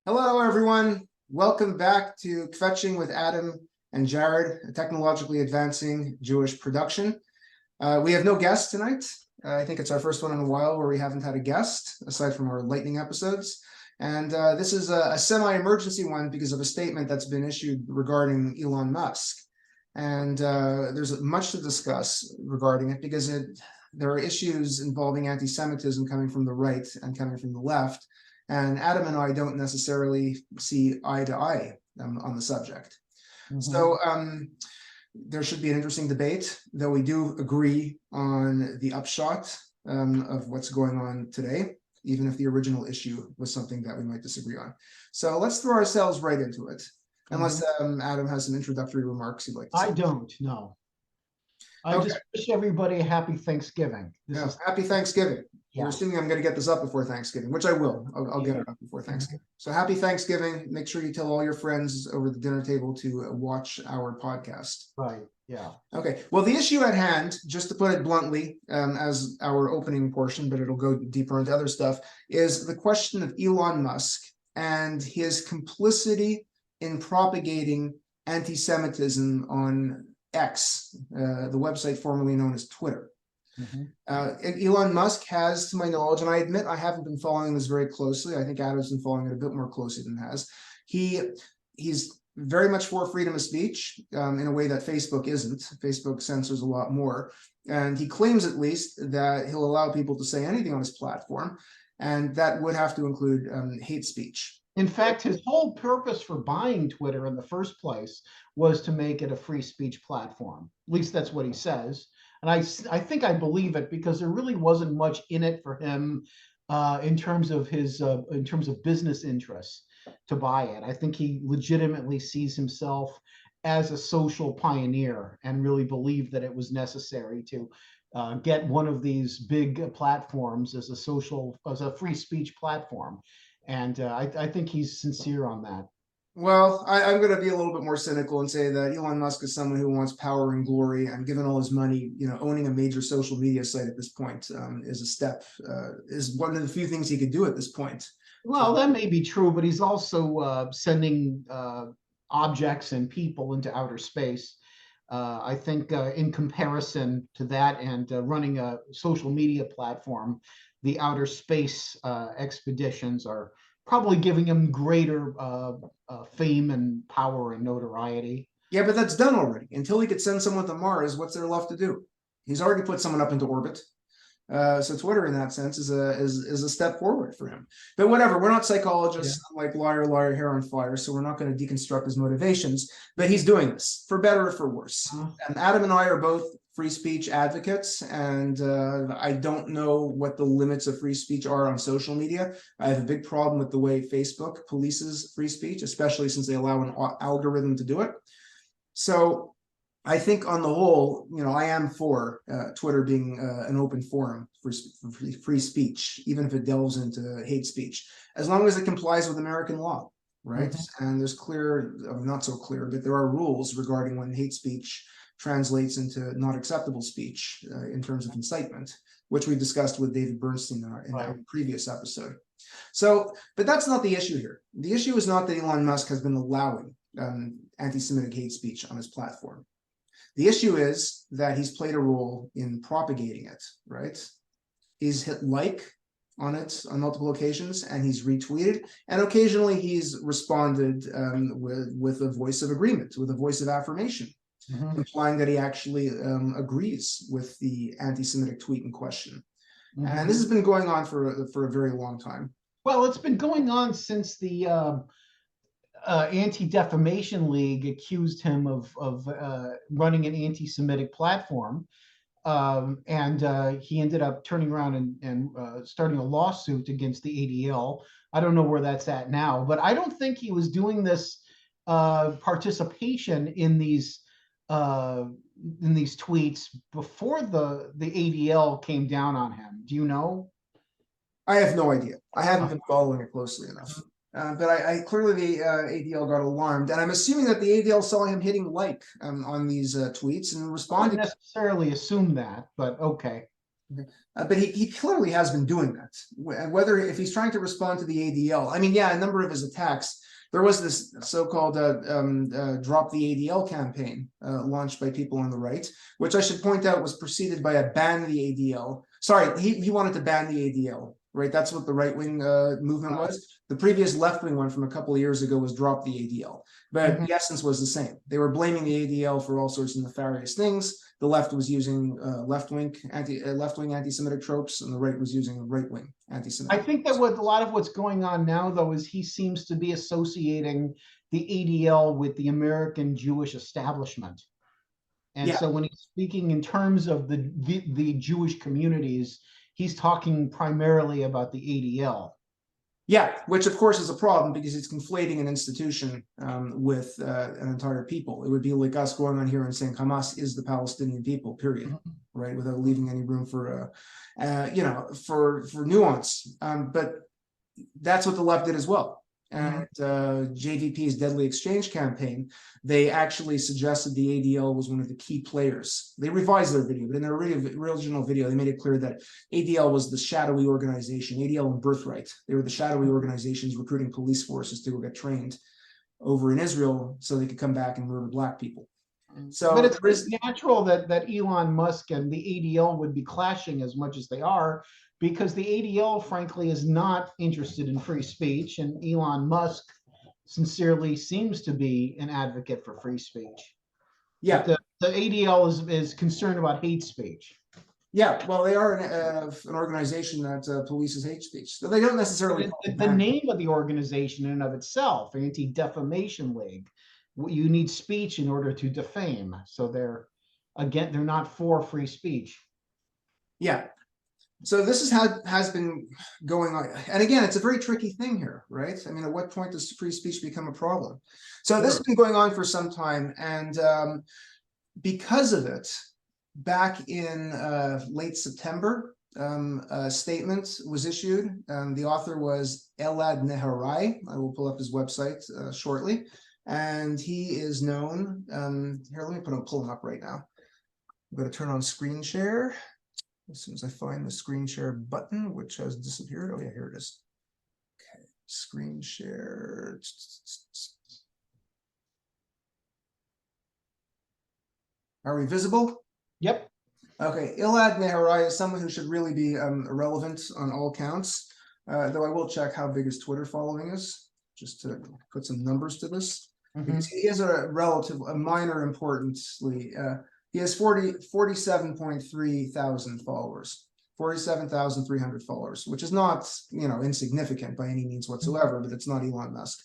Hello, everyone. Welcome back to Kvetching with Adam and Jared, a technologically advancing Jewish production. We have no guest tonight. I think it's our first one in a while where we haven't had a guest, aside from our lightning episodes. And this is a semi-emergency one because of a statement that's been issued regarding Elon Musk. And there's much to discuss regarding it because there are issues involving anti-Semitism coming from the right and coming from the left. And Adam and I don't necessarily see eye to eye on the subject. So there should be an interesting debate, though we do agree on the upshot of what's going on today, even if the original issue was something that we might disagree on. So let's throw ourselves right into it, unless Adam has some introductory remarks he'd like to say. I don't, no. I just wish everybody a happy Thanksgiving. Happy Thanksgiving. Yeah. You're assuming I'm going to get this up before Thanksgiving, which I will. I'll get it up before Thanksgiving. So happy Thanksgiving. Make sure you tell all your friends over the dinner table to watch our podcast. Right, yeah. Okay, well, the issue at hand, just to put it bluntly, as our opening portion, but it'll go deeper into other stuff, is the question of Elon Musk and his complicity in propagating anti-Semitism on X, the website formerly known as Twitter. Elon Musk has, to my knowledge, and I admit I haven't been following this very closely. I think Adam's been following it a bit more closely than has. He's very much for freedom of speech in a way that Facebook isn't. Facebook censors a lot more. And he claims, at least, that he'll allow people to say anything on his platform, and that would have to include hate speech. In fact, his whole purpose for buying Twitter in the first place was to make it a free speech platform. At least that's what he says. And I think I believe it because there really wasn't much in it for him in terms of his business interests to buy it. I think he legitimately sees himself as a social pioneer and really believed that it was necessary to get one of these big platforms as a free speech platform. And I think he's sincere on that. Well, I'm going to be a little bit more cynical and say that Elon Musk is someone who wants power and glory, and given all his money, owning a major social media site at this point is one of the few things he could do at this point. Well, that may be true, but he's also sending objects and people into outer space. I think in comparison to that and running a social media platform, the outer space expeditions are probably giving him greater fame and power and notoriety. Yeah, but that's done already. Until he could send someone to Mars, what's there left to do? He's already put someone up into orbit. So Twitter, in that sense, is a step forward for him. But whatever, we're not psychologists, like liar, liar, hair on fire, so we're not going to deconstruct his motivations. But he's doing this, for better or for worse. And Adam and I are both free speech advocates, and I don't know what the limits of free speech are on social media. I have a big problem with the way Facebook polices free speech, especially since they allow an algorithm to do it. So I think on the whole, I am for Twitter being an open forum for free speech, even if it delves into hate speech, as long as it complies with American law, right? And there's not so clear, but there are rules regarding when hate speech translates into not acceptable speech in terms of incitement, which we discussed with David Bernstein in our previous episode. So, but that's not the issue here. The issue is not that Elon Musk has been allowing anti-Semitic hate speech on his platform. The issue is that he's played a role in propagating it, right? He's hit like on it on multiple occasions, and he's retweeted, and occasionally he's responded with a voice of agreement, with a voice of affirmation, implying that he actually agrees with the anti-Semitic tweet in question. And this has been going on for a very long time. Well, it's been going on since the Anti-Defamation League accused him of running an anti-Semitic platform. And he ended up turning around and starting a lawsuit against the ADL. I don't know where that's at now, but I don't think he was doing this participation in these tweets before the ADL came down on him. Do you know? I have no idea. I haven't been following it closely enough. But I clearly the ADL got alarmed, and I'm assuming that the ADL saw him hitting like on these tweets and responding. I wouldn't necessarily assume that, but okay. But he clearly has been doing that. Whether if he's trying to respond to the ADL, I mean, yeah, a number of his attacks. There was this so-called "Drop the ADL" campaign launched by people on the right, which I should point out was preceded by a "Ban the ADL." Sorry, he wanted to ban the ADL, right? That's what the right-wing movement was. The previous left-wing one from a couple of years ago was "Drop the ADL," but the essence was the same. They were blaming the ADL for all sorts of nefarious things. The left was using left-wing anti-Semitic tropes, and the right was using right-wing anti-Semitic. I think that what a lot of what's going on now, though, is he seems to be associating the ADL with the American Jewish establishment. And so when he's speaking in terms of the Jewish communities, he's talking primarily about the ADL. Yeah, which of course is a problem because it's conflating an institution with an entire people. It would be like us going on here and saying Hamas is the Palestinian people, period, right? Without leaving any room for, for nuance. But that's what the left did as well. And JVP's Deadly Exchange campaign, they actually suggested the ADL was one of the key players. They revised their video, but in their original video, they made it clear that ADL was the shadowy organization, ADL and Birthright. They were the shadowy organizations recruiting police forces to go get trained over in Israel so they could come back and murder Black people. So, but it's natural that Elon Musk and the ADL would be clashing as much as they are, because the ADL, frankly, is not interested in free speech, and Elon Musk sincerely seems to be an advocate for free speech. Yeah, but the ADL is concerned about hate speech. Yeah, well, they are an organization that polices hate speech. So they don't necessarily. The name of the organization in and of itself, Anti-Defamation League, you need speech in order to defame. So they're not for free speech. Yeah. So this is how has been going on. And again, it's a very tricky thing here, right? I mean, at what point does free speech become a problem? So this has been going on for some time. And because of it, back in late September, a statement was issued. The author was Elad Nehorai. I will pull up his website shortly. And he is known, here, let me pull him up right now. I'm going to turn on screen share. As soon as I find the screen share button, which has disappeared. Oh yeah, here it is. Okay, screen share. Are we visible? Yep. Okay, Elad Nehorai is someone who should really be irrelevant on all counts, though I will check how big his Twitter following is, just to put some numbers to this. Because he is a minor importantly, he has 47.3 thousand followers, 47,300 followers, which is not, insignificant by any means whatsoever, but it's not Elon Musk.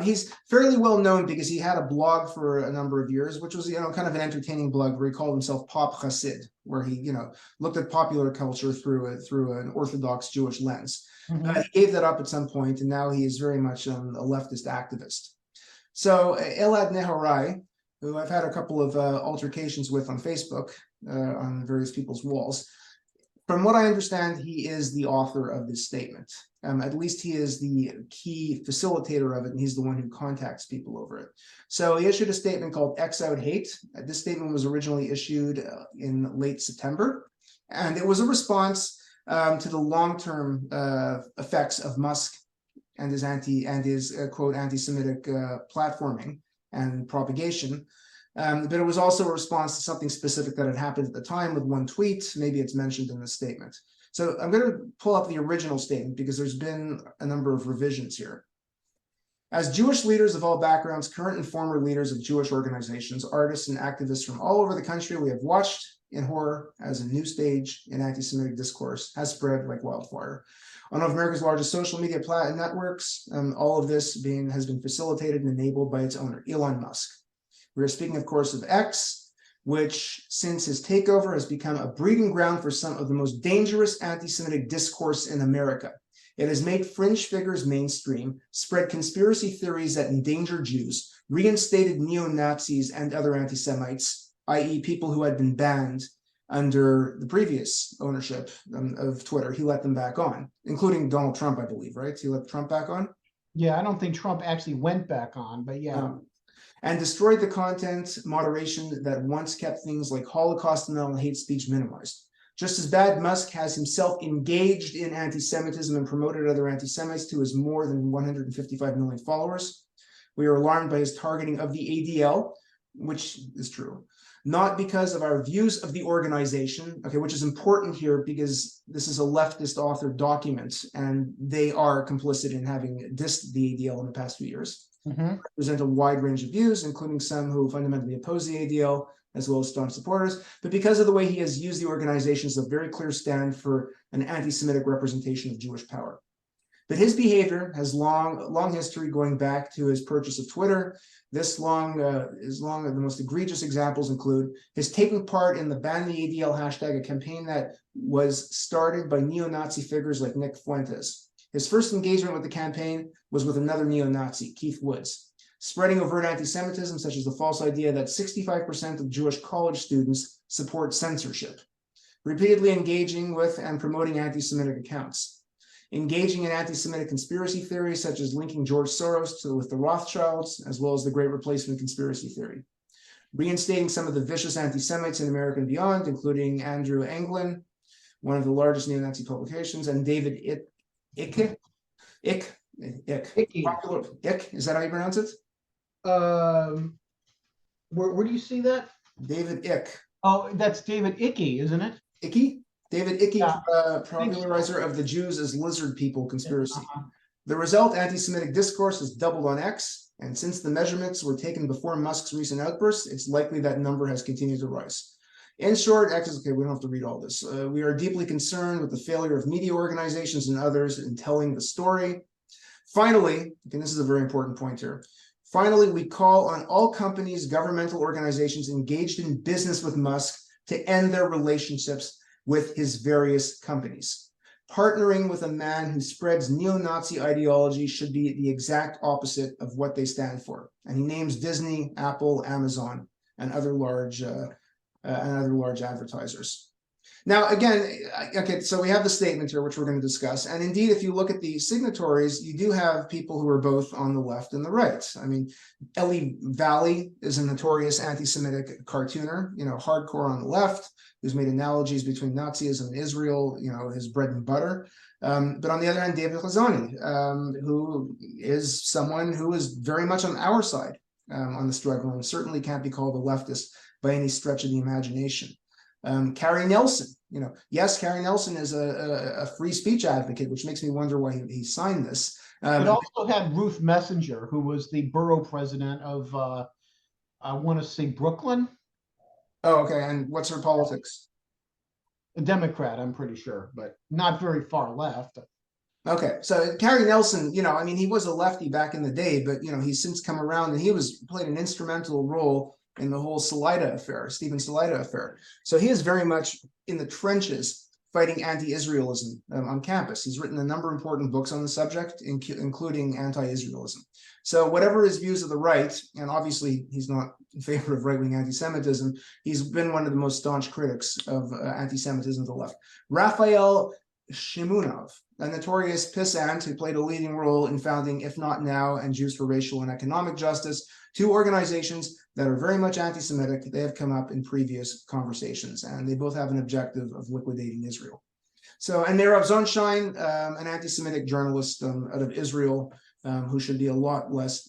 He's fairly well known because he had a blog for a number of years, which was, kind of an entertaining blog where he called himself Pop Hasid, where he, looked at popular culture through an Orthodox Jewish lens. He gave that up at some point, and now he is very much a leftist activist. So Elad Nehorai, who I've had a couple of altercations with on Facebook, on various people's walls. From what I understand, he is the author of this statement. At least he is the key facilitator of it, and he's the one who contacts people over it. So he issued a statement called X Out Hate. This statement was originally issued in late September, and it was a response to the long-term effects of Musk and his quote anti-Semitic platforming and propagation. But it was also a response to something specific that had happened at the time with one tweet. Maybe it's mentioned in the statement. So I'm going to pull up the original statement because there's been a number of revisions here. As Jewish leaders of all backgrounds, current and former leaders of Jewish organizations, artists, and activists from all over the country, we have watched in horror as a new stage in anti-Semitic discourse has spread like wildfire. On one of America's largest social media networks, all of this has been facilitated and enabled by its owner, Elon Musk. We are speaking, of course, of X, which since his takeover has become a breeding ground for some of the most dangerous anti-Semitic discourse in America. It has made fringe figures mainstream, spread conspiracy theories that endanger Jews, reinstated neo-Nazis and other anti-Semites, i.e. people who had been banned under the previous ownership of Twitter. He let them back on, including Donald Trump, I believe, right? He let Trump back on? Yeah, I don't think Trump actually went back on, but yeah. And destroyed the content moderation that once kept things like Holocaust denial and hate speech minimized. Just as bad, Musk has himself engaged in anti-Semitism and promoted other anti-Semites to his more than 155 million followers. We are alarmed by his targeting of the ADL, which is true, not because of our views of the organization, okay, which is important here because this is a leftist authored document and they are complicit in having dissed the ADL in the past few years. Present a wide range of views, including some who fundamentally oppose the ADL, as well as staunch supporters, but because of the way he has used the organization as a very clear stand for an anti-Semitic representation of Jewish power. But his behavior has long history going back to his purchase of Twitter. The most egregious examples include his taking part in the Ban the ADL hashtag, a campaign that was started by neo-Nazi figures like Nick Fuentes. His first engagement with the campaign was with another neo-Nazi, Keith Woods, spreading overt anti-Semitism, such as the false idea that 65% of Jewish college students support censorship, repeatedly engaging with and promoting anti-Semitic accounts, engaging in anti-Semitic conspiracy theories, such as linking George Soros with the Rothschilds, as well as the Great Replacement conspiracy theory, reinstating some of the vicious anti-Semites in America and beyond, including Andrew Anglin, one of the largest neo-Nazi publications, and David Icke. Is that how you pronounce it? Where do you see that? David Icke. Oh, that's David Icke, isn't it? Icke? David Icke, Yeah. popularizer of the Jews as lizard people conspiracy. The result, anti-Semitic discourse has doubled on X, and since the measurements were taken before Musk's recent outbursts, it's likely that number has continued to rise. In short, X is, okay, we don't have to read all this. We are deeply concerned with the failure of media organizations and others in telling the story. Finally, and this is a very important point here, finally, we call on all companies, governmental organizations engaged in business with Musk to end their relationships with his various companies. Partnering with a man who spreads neo-Nazi ideology should be the exact opposite of what they stand for. And he names Disney, Apple, Amazon, and other large advertisers. Now, again, okay, so we have the statement here, which we're going to discuss. And indeed, if you look at the signatories, you do have people who are both on the left and the right. I mean, Elie Valley is a notorious anti-Semitic cartooner, hardcore on the left, who's made analogies between Nazism and Israel, his bread and butter. But on the other hand, David Khazani, who is someone who is very much on our side on the struggle, and certainly can't be called a leftist by any stretch of the imagination. Carrie Nelson, yes, Carrie Nelson is a free speech advocate, which makes me wonder why he signed this. It also had Ruth Messenger, who was the borough president of, I want to say Brooklyn. Oh, okay. And what's her politics? A Democrat, I'm pretty sure, but not very far left. Okay, so Carrie Nelson, I mean, he was a lefty back in the day, but he's since come around, and he played an instrumental role in the whole Stephen Salida affair. So he is very much in the trenches fighting anti-Israelism on campus. He's written a number of important books on the subject, including anti-Israelism. So whatever his views of the right, and obviously he's not in favor of right-wing anti-Semitism, he's been one of the most staunch critics of anti-Semitism of the left. Raphael Shimunov, a notorious pissant who played a leading role in founding If Not Now and Jews for Racial and Economic Justice, two organizations that are very much anti-Semitic. They have come up in previous conversations, and they both have an objective of liquidating Israel. So, and Merav Zonshine, an anti-Semitic journalist out of Israel, who should be a lot less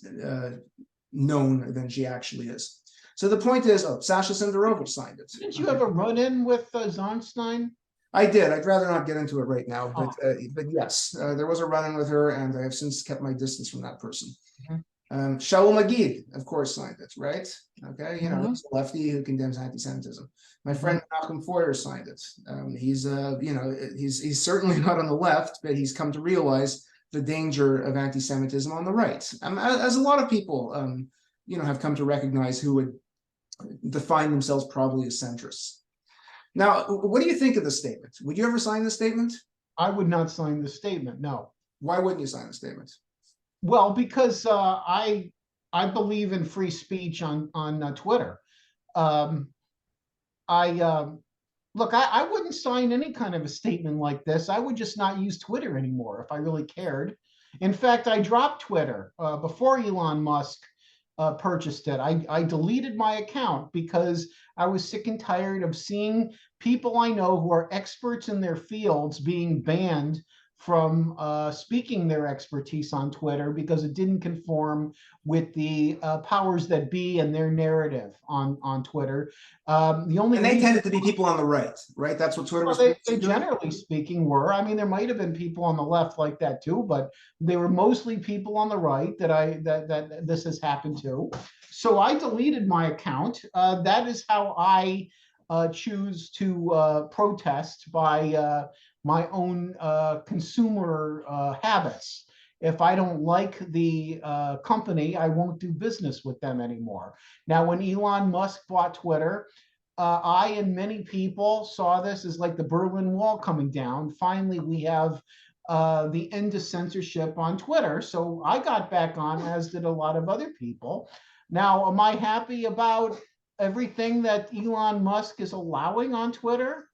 known than she actually is. So the point is, Sasha Senderovich signed it. Didn't you have a run-in with Zonstein? I did. I'd rather not get into it right now, but yes, there was a run-in with her, and I have since kept my distance from that person. Shaul Magid, of course, signed it, right? Okay, he's a lefty who condemns anti-Semitism. My friend Malcolm Foyer signed it. He's certainly not on the left, but he's come to realize the danger of anti-Semitism on the right, as a lot of people, have come to recognize who would define themselves probably as centrists. Now, what do you think of the statement? Would you ever sign the statement? I would not sign the statement, no. Why wouldn't you sign the statement? Well, because I believe in free speech on Twitter. Look, I wouldn't sign any kind of a statement like this. I would just not use Twitter anymore if I really cared. In fact, I dropped Twitter before Elon Musk purchased it. I deleted my account because I was sick and tired of seeing people I know who are experts in their fields being banned from speaking their expertise on Twitter because it didn't conform with the powers that be and their narrative on Twitter. The only And they reason, tended to be people on the right? That's what Twitter was well, they doing? generally speaking were. I mean, there might have been people on the left like that too, but they were mostly people on the right that this has happened to. So I deleted my account. That is how I choose to protest by my own consumer habits. If I don't like the company, I won't do business with them anymore. Now, when Elon Musk bought Twitter, I and many people saw this as like the Berlin Wall coming down. Finally, we have the end of censorship on Twitter. So I got back on, as did a lot of other people. Now, am I happy about everything that Elon Musk is allowing on Twitter?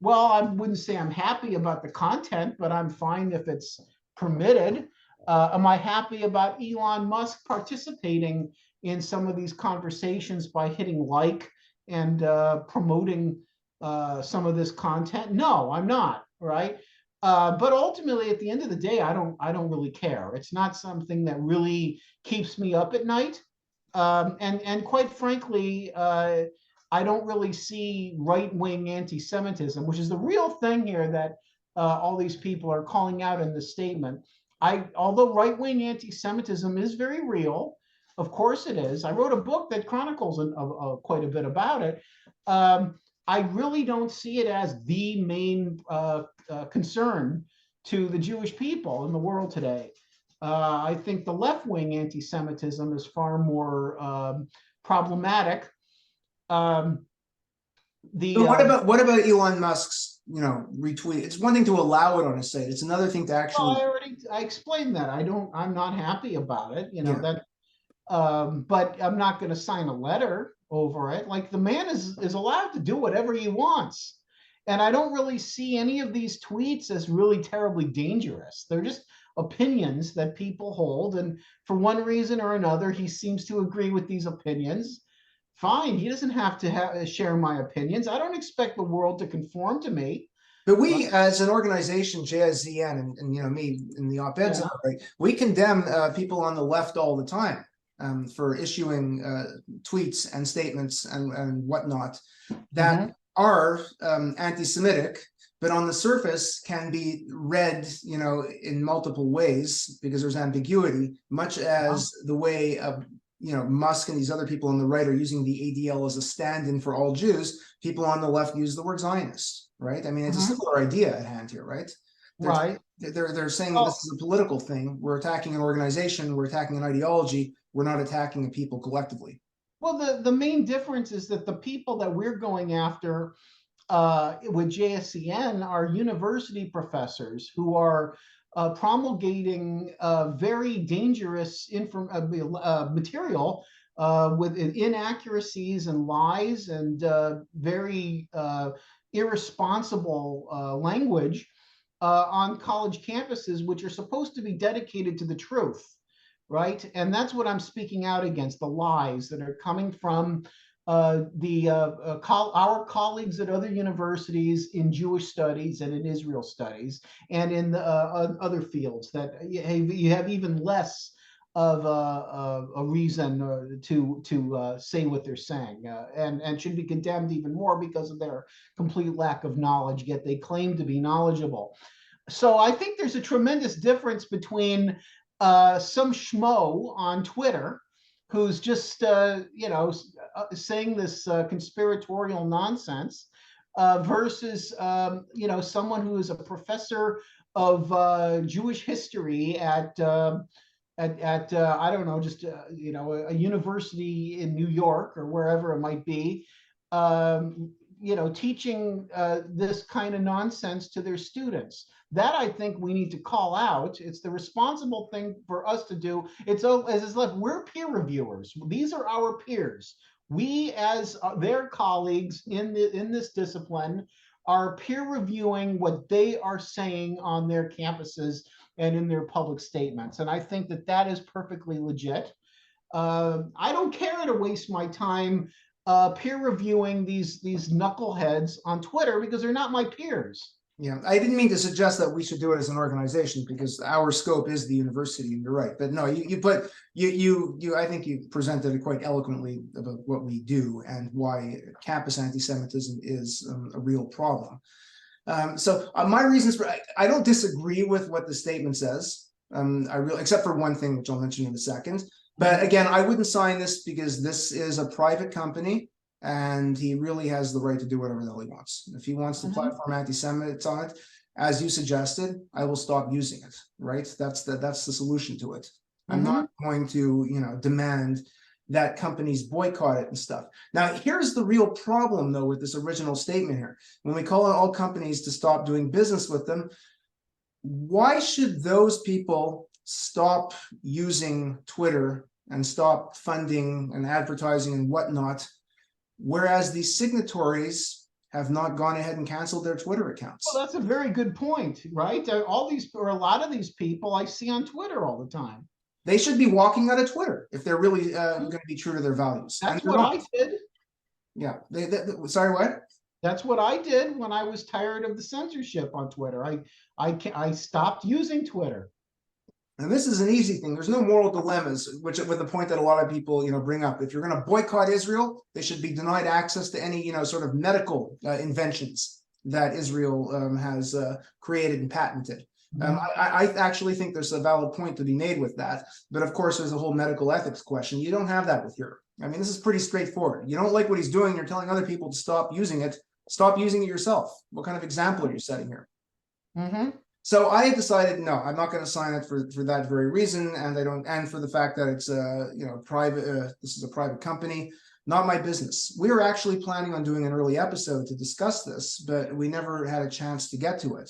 Well, I wouldn't say I'm happy about the content, but I'm fine if it's permitted. Am I happy about Elon Musk participating in some of these conversations by hitting like and promoting some of this content? No, I'm not, right? But ultimately, at the end of the day, I don't really care. It's not something that really keeps me up at night. And quite frankly, I don't really see right-wing anti-Semitism, which is the real thing here that all these people are calling out in this statement. Although right-wing anti-Semitism is very real, of course it is. I wrote a book that chronicles quite a bit about it. I really don't see it as the main concern to the Jewish people in the world today. I think the left-wing anti-Semitism is far more problematic. What about Elon Musk's retweet? It's one thing to allow it on his site. It's another thing to actually. Well, I explained that. I'm not happy about it. But I'm not going to sign a letter over it. Like, the man is allowed to do whatever he wants. And I don't really see any of these tweets as really terribly dangerous. They're just opinions that people hold. And for one reason or another, he seems to agree with these opinions. Fine. He doesn't have to share my opinions. I don't expect the world to conform to me. But we, as an organization, JSZN, and me in the op-eds, right, we condemn people on the left all the time for issuing tweets and statements and whatnot that are anti-Semitic, but on the surface can be read, in multiple ways because there's ambiguity, much as the way Musk and these other people on the right are using the ADL as a stand-in for all Jews. People on the left use the word Zionist, right? I mean, it's a similar idea at hand here, right? They're saying that this is a political thing. We're attacking an organization. We're attacking an ideology. We're not attacking the people collectively. Well, the main difference is that the people that we're going after with JSCN are university professors who are promulgating very dangerous material with inaccuracies and lies and very irresponsible language on college campuses, which are supposed to be dedicated to the truth, right? And that's what I'm speaking out against, the lies that are coming from our colleagues at other universities in Jewish studies and in Israel studies and in the, other fields that you have even less of a reason to say what they're saying and should be condemned even more because of their complete lack of knowledge, yet they claim to be knowledgeable. So I think there's a tremendous difference between some schmo on Twitter who's just saying this conspiratorial nonsense versus someone who is a professor of Jewish history at I don't know, just a university in New York or wherever it might be, teaching this kind of nonsense to their students. That I think we need to call out. It's the responsible thing for us to do. It's as if we're peer reviewers. These are our peers. We, as their colleagues in this discipline, are peer reviewing what they are saying on their campuses and in their public statements. And I think that is perfectly legit. I don't care to waste my time peer reviewing these knuckleheads on Twitter because they're not my peers. Yeah, I didn't mean to suggest that we should do it as an organization because our scope is the university, and you're right. But no, I think you presented it quite eloquently about what we do and why campus anti-Semitism is a real problem. So my reasons for I don't disagree with what the statement says. Except for one thing, which I'll mention in a second. But again, I wouldn't sign this because this is a private company. And he really has the right to do whatever the hell he wants. If he wants to platform anti-Semites on it, as you suggested, I will stop using it. Right? That's the solution to it. I'm not going to, demand that companies boycott it and stuff. Now, here's the real problem, though, with this original statement here. When we call on all companies to stop doing business with them, why should those people stop using Twitter and stop funding and advertising and whatnot? Whereas the signatories have not gone ahead and canceled their Twitter accounts. Well, that's a very good point, right? All these, or a lot of these people I see on Twitter all the time. They should be walking out of Twitter if they're really going to be true to their values. That's what I did. Yeah. Sorry, what? That's what I did when I was tired of the censorship on Twitter. I stopped using Twitter. And this is an easy thing. There's no moral dilemmas, with the point that a lot of people, bring up. If you're going to boycott Israel, they should be denied access to any, sort of medical inventions that Israel has created and patented. I actually think there's a valid point to be made with that. But of course, there's a whole medical ethics question. You don't have that with Europe. I mean, this is pretty straightforward. You don't like what he's doing. You're telling other people to stop using it. Stop using it yourself. What kind of example are you setting here? So I decided, no, I'm not going to sign it for that very reason, and for the fact that it's private. This is a private company, not my business. We were actually planning on doing an early episode to discuss this, but we never had a chance to get to it.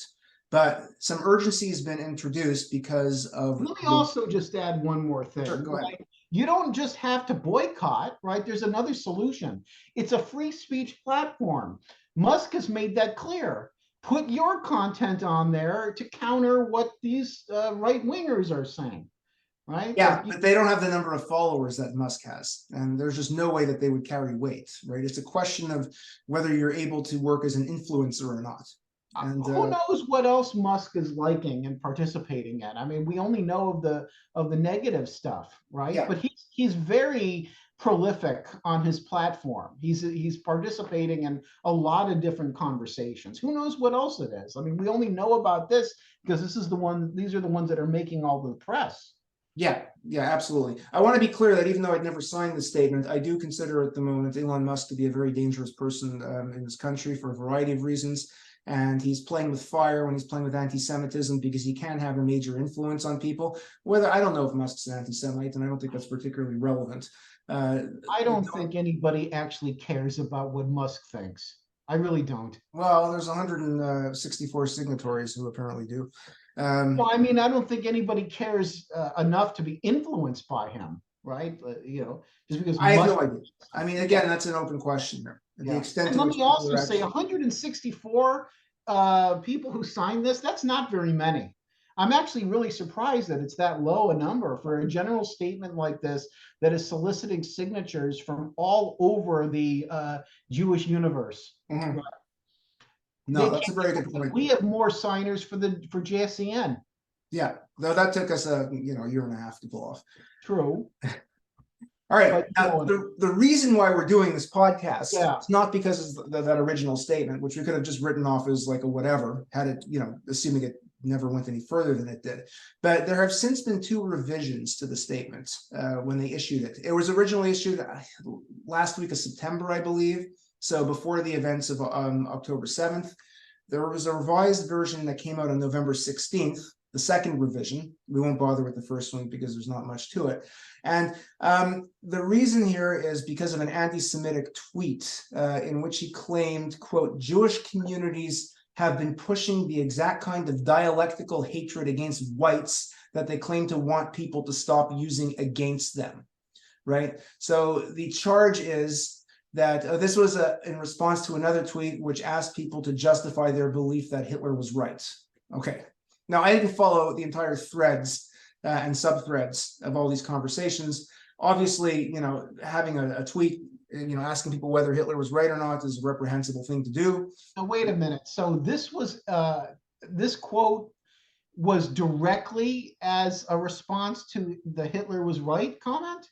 But some urgency has been introduced because of. Let me also just add one more thing. Sure, go ahead. You don't just have to boycott, right? There's another solution. It's a free speech platform. Musk has made that clear. Put your content on there to counter what these right-wingers are saying, right? Yeah, but they don't have the number of followers that Musk has, and there's just no way that they would carry weight, right? It's a question of whether you're able to work as an influencer or not. And who knows what else Musk is liking and participating in? I mean, we only know of the negative stuff, right? Yeah. But he's very prolific on his platform. He's participating in a lot of different conversations. Who knows what else it is? I mean, we only know about this because these are the ones that are making all the press. Yeah, absolutely. I want to be clear that even though I'd never signed the statement, I do consider at the moment Elon Musk to be a very dangerous person in this country for a variety of reasons. And he's playing with fire when he's playing with anti-Semitism because he can have a major influence on people. I don't know if Musk's an anti-Semite, and I don't think that's particularly relevant. I don't think anybody actually cares about what Musk thinks. I really don't. Well, there's 164 signatories who apparently do. Well, I mean, I don't think anybody cares enough to be influenced by him, right? Just because I have no idea. I mean, again, that's an open question there. The extent and let me also say 164 people who signed this, that's not very many. I'm actually really surprised that it's that low a number for a general statement like this that is soliciting signatures from all over the Jewish universe. No, that's a very good point. We have more signers for JSCN. Yeah, though that took us a year and a half to pull off. True. All right. Now, the reason why we're doing this podcast is not because of that original statement, which we could have just written off as like a whatever, had it, assuming it never went any further than it did. But there have since been 2 revisions to the statement when they issued it. It was originally issued last week of September, I believe. So before the events of October 7th, there was a revised version that came out on November 16th. The second revision. We won't bother with the first one because there's not much to it. And the reason here is because of an anti-Semitic tweet in which he claimed, quote, Jewish communities have been pushing the exact kind of dialectical hatred against whites that they claim to want people to stop using against them, right? So the charge is that this was in response to another tweet which asked people to justify their belief that Hitler was right. Okay. Now, I didn't follow the entire threads and subthreads of all these conversations, Obviously, having a tweet, asking people whether Hitler was right or not is a reprehensible thing to do. Now, wait a minute. So this quote was directly as a response to the Hitler was right comment?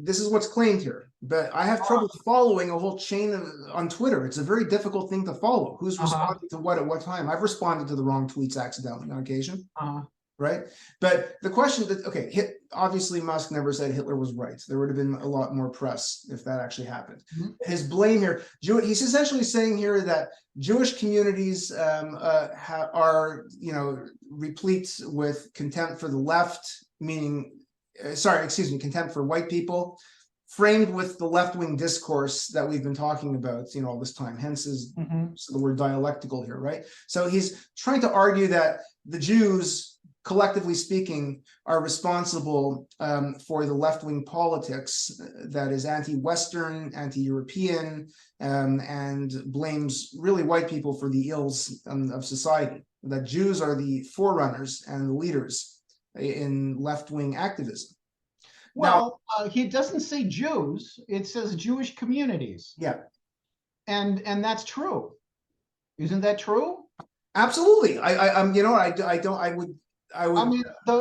This is what's claimed here, but I have trouble following a whole chain on Twitter. It's a very difficult thing to follow. Who's responding to what at what time? I've responded to the wrong tweets accidentally on occasion, right? But the question that, okay, obviously Musk never said Hitler was right. There would have been a lot more press if that actually happened. His blame here, he's essentially saying here that Jewish communities are, replete with contempt for the left, meaning contempt for white people, framed with the left-wing discourse that we've been talking about, all this time. Hence is the word dialectical here, right? So he's trying to argue that the Jews, collectively speaking, are responsible for the left-wing politics that is anti-Western, anti-European, and blames really white people for the ills of society. That Jews are the forerunners and the leaders in left-wing activism. Well, he doesn't say Jews; it says Jewish communities. Yeah, and that's true. Isn't that true? Absolutely. I would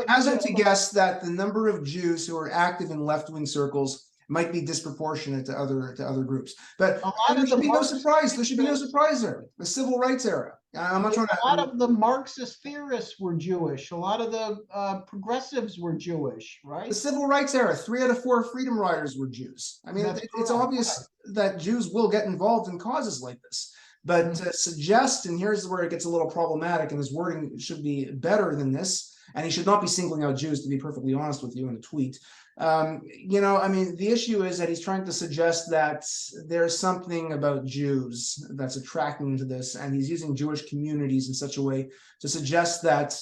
hazard to guess that the number of Jews who are active in left-wing circles might be disproportionate to other groups. But there should be no surprise. There should be no surprise there. The civil rights era. I'm not trying to. A lot of the Marxist theorists were Jewish. A lot of the progressives were Jewish, right? The civil rights era. 3 out of 4 freedom riders were Jews. I mean, it's obvious that Jews will get involved in causes like this. But to suggest, and here's where it gets a little problematic, and his wording should be better than this, and he should not be singling out Jews, to be perfectly honest with you, in a tweet. The issue is that he's trying to suggest that there's something about Jews that's attracting him to this, and he's using Jewish communities in such a way to suggest that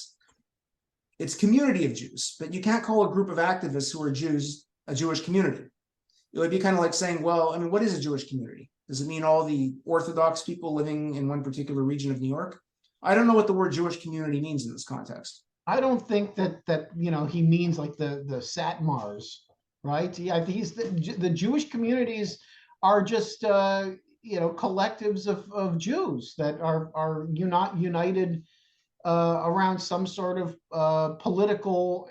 it's community of Jews, but you can't call a group of activists who are Jews a Jewish community. It would be kind of like saying, well, what is a Jewish community? Does it mean all the Orthodox people living in one particular region of New York? I don't know what the word Jewish community means in this context. I don't think that he means like the Satmars, right? Yeah, the Jewish communities are just collectives of Jews that are united around some sort of political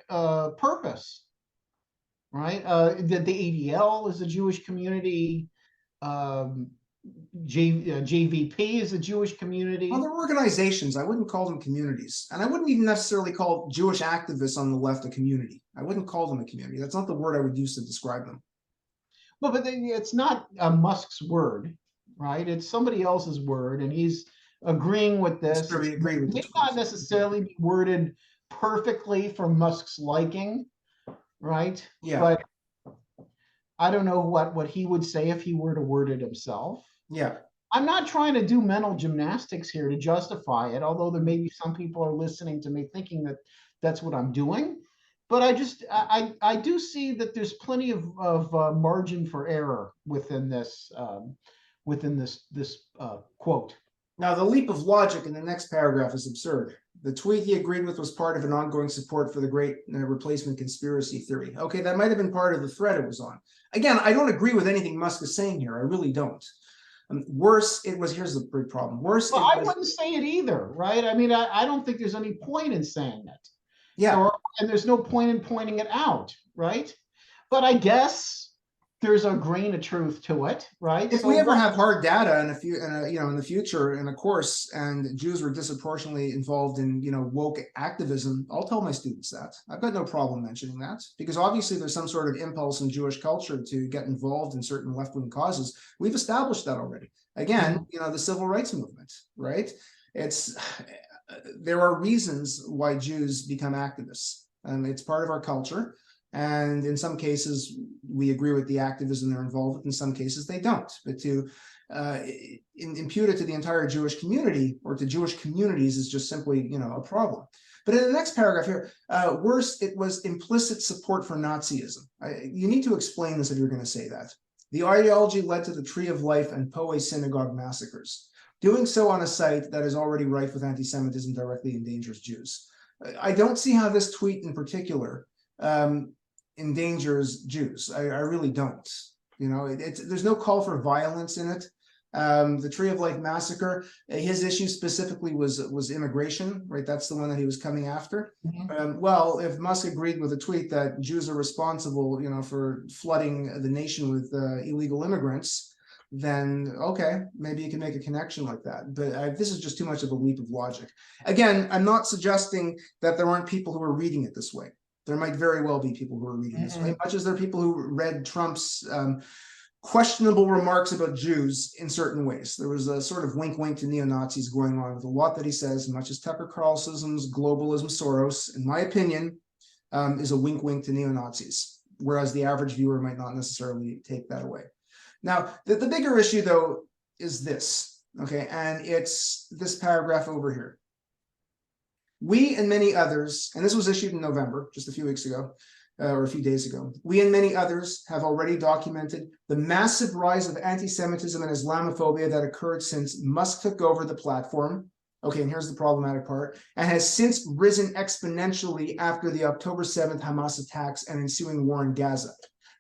purpose, right? The ADL is a Jewish community. JVP is a Jewish community. Well, they're organizations. I wouldn't call them communities. And I wouldn't even necessarily call Jewish activists on the left a community. I wouldn't call them a community. That's not the word I would use to describe them. Well, but it's not Musk's word, right? It's somebody else's word, and he's agreeing with this. It may not necessarily be worded perfectly for Musk's liking, right? Yeah. But I don't know what he would say if he were to word it himself. Yeah. I'm not trying to do mental gymnastics here to justify it, although there may be some people are listening to me thinking that that's what I'm doing. But I do see that there's plenty of margin for error within this quote. Now, the leap of logic in the next paragraph is absurd. The tweet he agreed with was part of an ongoing support for the great replacement conspiracy theory. Okay, that might have been part of the thread it was on. Again, I don't agree with anything Musk is saying here. I really don't. Worse, here's the big problem. I wouldn't say it either, right? I don't think there's any point in saying it. Yeah. And there's no point in pointing it out, right? But I guess there's a grain of truth to it, right? If we ever have hard data in the future in a course, and Jews were disproportionately involved in woke activism, I'll tell my students that. I've got no problem mentioning that, because obviously there's some sort of impulse in Jewish culture to get involved in certain left-wing causes. We've established that already. Again, the civil rights movement, right? There are reasons why Jews become activists, and it's part of our culture. And in some cases, we agree with the activism they're involved with. In some cases, they don't. But to impute it to the entire Jewish community or to Jewish communities is just simply, a problem. But in the next paragraph here, worse, it was implicit support for Nazism. You need to explain this if you're going to say that. The ideology led to the Tree of Life and Poe synagogue massacres. Doing so on a site that is already rife with antisemitism directly endangers Jews. I don't see how this tweet in particular endangers Jews. I really don't. You know, there's no call for violence in it. The Tree of Life massacre, his issue specifically was immigration, right? That's the one that he was coming after. Well, if Musk agreed with a tweet that Jews are responsible, you know, for flooding the nation with illegal immigrants, then okay, maybe you can make a connection like that. But this is just too much of a leap of logic. Again, I'm not suggesting that there aren't people who are reading it this way. There might very well be people who are reading this way, much as there are people who read Trump's questionable remarks about Jews in certain ways. There was a sort of wink to neo-Nazis going on with a lot that he says, much as Tucker Carlson's globalism Soros, in my opinion, is a wink to neo-Nazis, whereas the average viewer might not necessarily take that away. Now, the bigger issue, though, is this, okay? And it's this paragraph over here. We and many others, and this was issued in November, just a few weeks ago, or a few days ago, we and many others have already documented the massive rise of anti-Semitism and Islamophobia that occurred since Musk took over the platform. Okay, and here's the problematic part, and has since risen exponentially after the October 7th Hamas attacks and ensuing war in Gaza.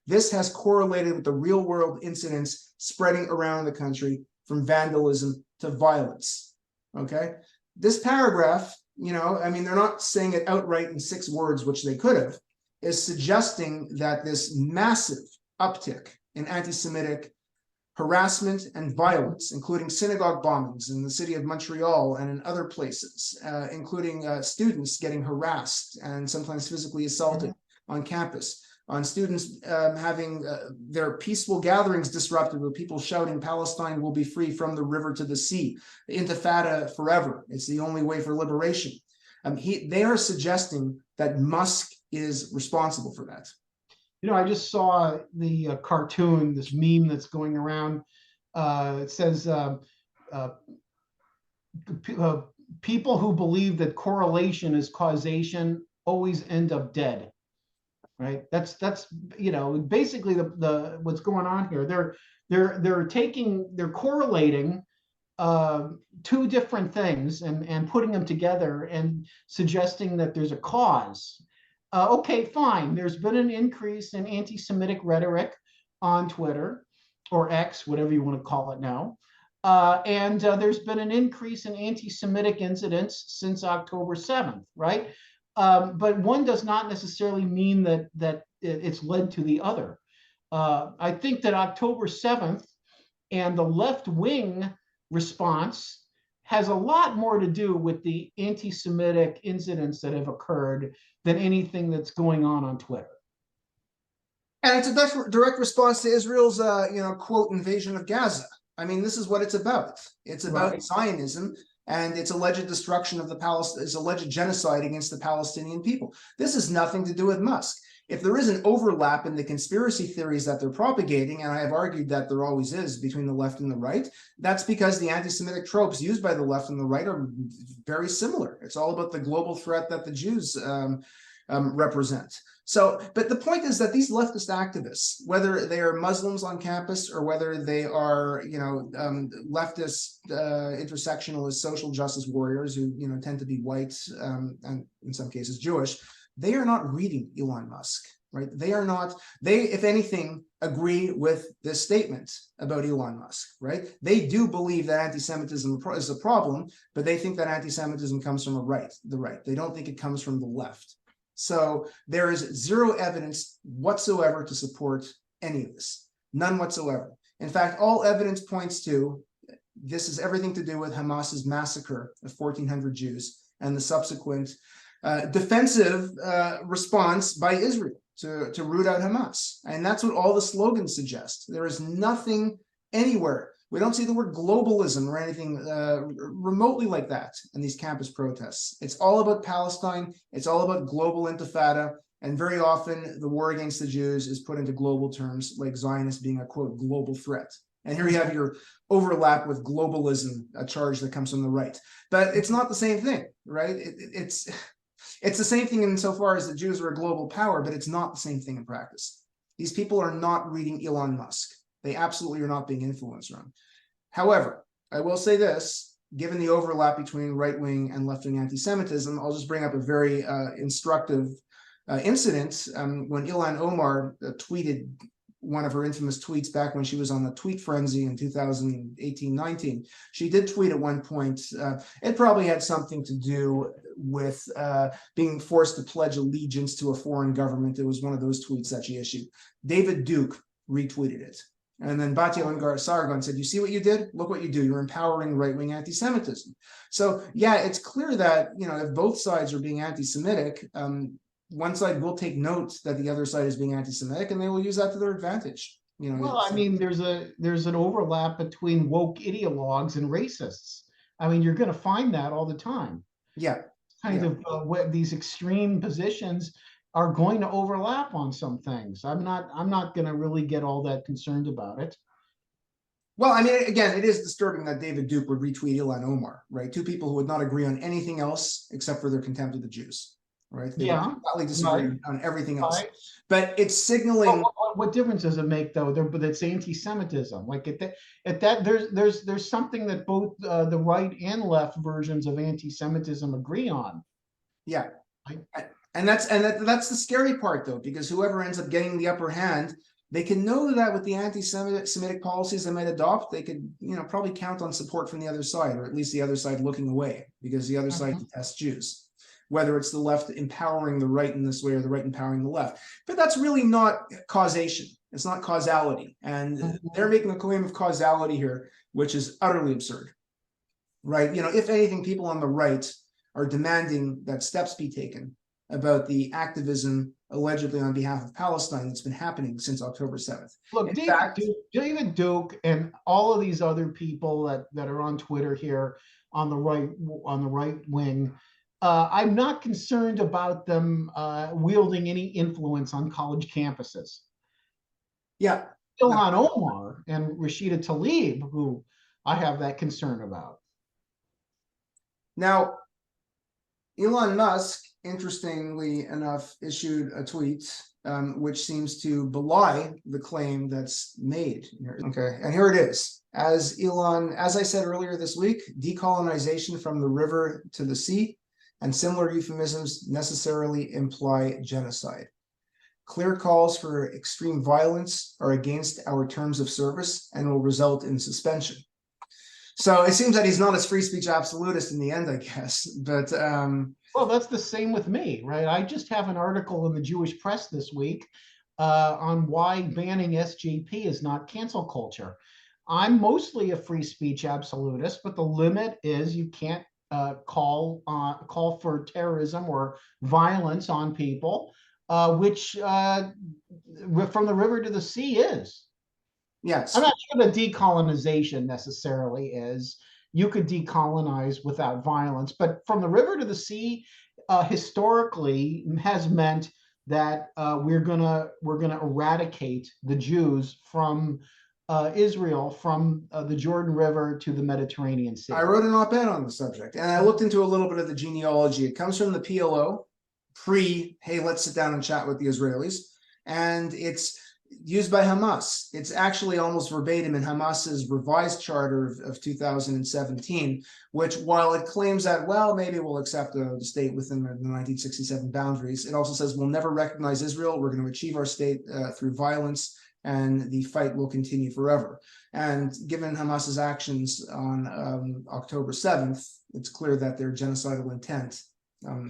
This has correlated with the real-world incidents spreading around the country, from vandalism to violence. Okay, this paragraph, you know, I mean, they're not saying it outright in 6 words, which they could have, is suggesting that this massive uptick in anti-Semitic harassment and violence, including synagogue bombings in the city of Montreal and in other places, including students getting harassed and sometimes physically assaulted on campus, on students having their peaceful gatherings disrupted with people shouting, Palestine will be free from the river to the sea, the Intifada forever, it's the only way for liberation. They are suggesting that Musk is responsible for that. You know, I just saw the cartoon, this meme that's going around. It says, people who believe that correlation is causation always end up dead. Right? That's you know, basically the what's going on here. They're correlating 2 different things and putting them together and suggesting that there's a cause. Okay, fine. There's been an increase in anti-Semitic rhetoric on Twitter or X, whatever you want to call it now. And there's been an increase in anti-Semitic incidents since October 7th, right? But one does not necessarily mean that it's led to the other. I think that October 7th and the left-wing response has a lot more to do with the anti-Semitic incidents that have occurred than anything that's going on Twitter. And it's a direct response to Israel's, you know, quote, invasion of Gaza. I mean, this is what it's about. It's about Zionism and its alleged destruction of its alleged genocide against the Palestinian people. This has nothing to do with Musk. If there is an overlap in the conspiracy theories that they're propagating, and I have argued that there always is between the left and the right, that's because the anti-Semitic tropes used by the left and the right are very similar. It's all about the global threat that the Jews represent. So, but the point is that these leftist activists, whether they are Muslims on campus or whether they are, you know, leftist, intersectionalist, social justice warriors who, you know, tend to be white and in some cases Jewish, they are not reading Elon Musk, right? They are not, they, if anything, agree with this statement about Elon Musk, right? They do believe that anti-Semitism is a problem, but they think that anti-Semitism comes from the right. They don't think it comes from the left. So there is zero evidence whatsoever to support any of this, none whatsoever. In fact, all evidence points to this is everything to do with Hamas's massacre of 1,400 Jews and the subsequent defensive response by Israel to root out Hamas. And that's what all the slogans suggest. There is nothing anywhere. We don't see the word globalism or anything remotely like that in these campus protests. It's all about Palestine. It's all about global intifada. And very often the war against the Jews is put into global terms, like Zionists being a, quote, global threat. And here you have your overlap with globalism, a charge that comes from the right. But it's not the same thing, right? It's the same thing insofar as the Jews are a global power, but it's not the same thing in practice. These people are not reading Elon Musk. They absolutely are not being influenced around. However, I will say this, given the overlap between right-wing and left-wing anti-Semitism, I'll just bring up a very instructive incident when Ilhan Omar tweeted one of her infamous tweets back when she was on the tweet frenzy in 2018-19. She did tweet at one point. It probably had something to do with being forced to pledge allegiance to a foreign government. It was one of those tweets that she issued. David Duke retweeted it. And then Batya Sargon said, you see what you did? Look what you do. You're empowering right-wing anti-Semitism. So yeah, it's clear that, if both sides are being anti-Semitic, one side will take note that the other side is being anti-Semitic, and they will use that to their advantage. Well, I mean, there's an overlap between woke ideologues and racists. I mean, you're going to find that all the time. Yeah, What these extreme positions are going to overlap on some things. I'm not going to really get all that concerned about it. Well, I mean, again, it is disturbing that David Duke would retweet Ilhan Omar, right? Two people who would not agree on anything else except for their contempt of the Jews. Right? They would disagree on everything else. Right. But it's signaling. What difference does it make, though? But it's anti-Semitism. Like at that, there's something that both the right and left versions of anti-Semitism agree on. Yeah, right? And that's the scary part, though, because whoever ends up getting the upper hand, they can know that with the anti-Semitic policies they might adopt, they could, probably count on support from the other side, or at least the other side looking away, because the other side detests Jews. Whether it's the left empowering the right in this way or the right empowering the left. But that's really not causation. It's not causality. And they're making a claim of causality here, which is utterly absurd, right? If anything, people on the right are demanding that steps be taken about the activism allegedly on behalf of Palestine that's been happening since October 7th. Look, David Duke and all of these other people that are on Twitter here on the right wing, I'm not concerned about them wielding any influence on college campuses. Yeah. Ilhan Omar and Rashida Tlaib, who I have that concern about. Now, Elon Musk, interestingly enough, issued a tweet which seems to belie the claim that's made here. Okay, and here it is. As I said earlier this week, decolonization from the river to the sea and similar euphemisms necessarily imply genocide. Clear calls for extreme violence are against our terms of service and will result in suspension. So it seems that he's not as free speech absolutist in the end, I guess. But well, that's the same with me, right? I just have an article in the Jewish press this week on why banning SJP is not cancel culture. I'm mostly a free speech absolutist, but the limit is you can't call for terrorism or violence on people, which from the river to the sea is. Yes. I'm not sure that decolonization necessarily is. You could decolonize without violence, but from the river to the sea, historically has meant that we're gonna eradicate the Jews from Israel, from the Jordan River to the Mediterranean Sea. I wrote an op-ed on the subject, and I looked into a little bit of the genealogy. It comes from the PLO, hey, let's sit down and chat with the Israelis, and it's used by Hamas. It's actually almost verbatim in Hamas's revised charter of 2017, which, while it claims that, well, maybe we'll accept a state within the 1967 boundaries, it also says we'll never recognize Israel. We're going to achieve our state through violence, and the fight will continue forever. And given Hamas's actions on October 7th, it's clear that their genocidal intent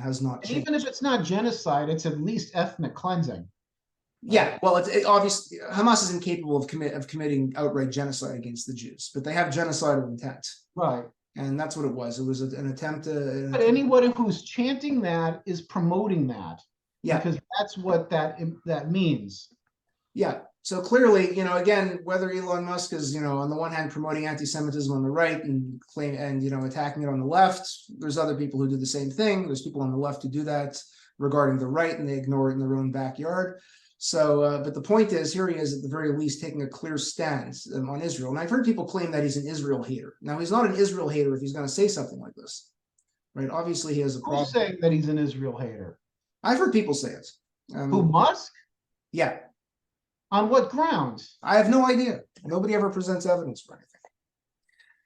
has not changed. Even if it's not genocide, it's at least ethnic cleansing. Yeah, well, it's obviously Hamas is incapable of committing outright genocide against the Jews, but they have genocidal intent. Right. And that's what it was. It was an attempt to. But anyone who's chanting that is promoting that. Yeah. Because that's what that means. Yeah. So clearly, again, whether Elon Musk is, on the one hand promoting anti-Semitism on the right and attacking it on the left, there's other people who do the same thing. There's people on the left who do that regarding the right, and they ignore it in their own backyard. So, but the point is, here he is at the very least taking a clear stance on Israel. And I've heard people claim that he's an Israel hater. Now, he's not an Israel hater if he's going to say something like this, right? Obviously, he has a problem. Who's saying that he's an Israel hater? I've heard people say it. Who, Musk? Yeah. On what grounds? I have no idea. Nobody ever presents evidence for anything.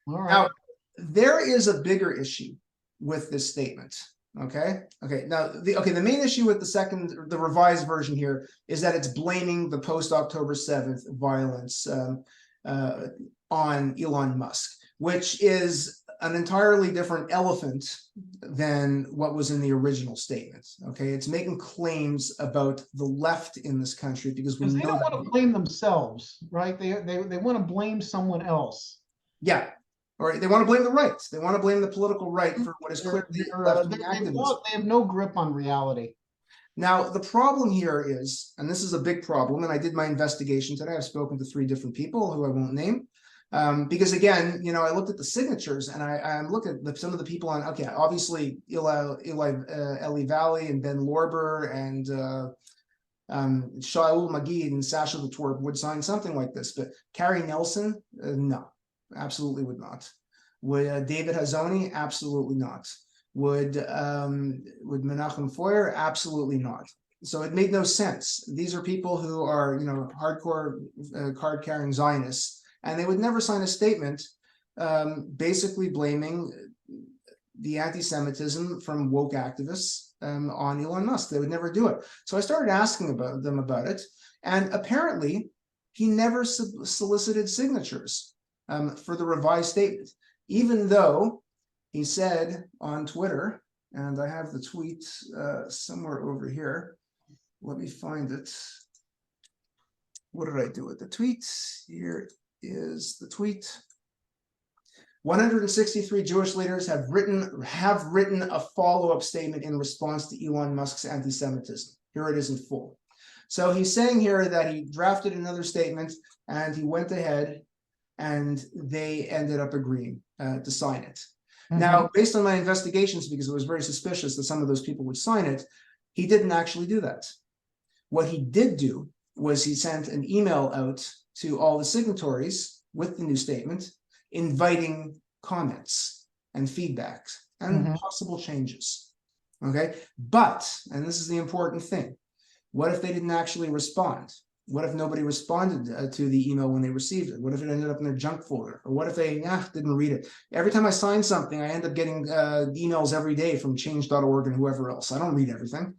All right. Now, there is a bigger issue with this statement. Okay. Now, the main issue with the revised version here is that it's blaming the post-October 7th violence on Elon Musk, which is an entirely different elephant than what was in the original statement. Okay, it's making claims about the left in this country because they don't want to blame themselves, right? They want to blame someone else. Yeah. Or they want to blame the right. They want to blame the political right for what is clearly left-wing activism. They have no grip on reality. Now, the problem here is, and this is a big problem, and I did my investigation today. I've spoken to 3 different people who I won't name, because again, I looked at the signatures and I looked at some of the people on, okay, obviously Eli Valley and Ben Lorber and Shaul Magid and Sasha the Twerp would sign something like this, but Carrie Nelson, no. Absolutely would not. Would David Hazoni? Absolutely not. Would Menachem Feuer? Absolutely not. So it made no sense. These are people who are, hardcore card-carrying Zionists, and they would never sign a statement basically blaming the anti-Semitism from woke activists on Elon Musk. They would never do it. So I started asking them about it, and apparently he never solicited signatures for the revised statement, even though he said on Twitter, and I have the tweet somewhere over here. Let me find it. What did I do with the tweet? Here is the tweet. 163 Jewish leaders have written a follow-up statement in response to Elon Musk's anti-Semitism. Here it is in full. So he's saying here that he drafted another statement and he went ahead and they ended up agreeing to sign it. Now, based on my investigations, because it was very suspicious that some of those people would sign it, he didn't actually do that. What he did do was he sent an email out to all the signatories with the new statement, inviting comments and feedbacks and possible changes. Okay, but, and this is the important thing, what if they didn't actually respond? What if nobody responded to the email when they received it? What if it ended up in their junk folder? Or what if they didn't read it? Every time I sign something, I end up getting emails every day from change.org and whoever else. I don't read everything.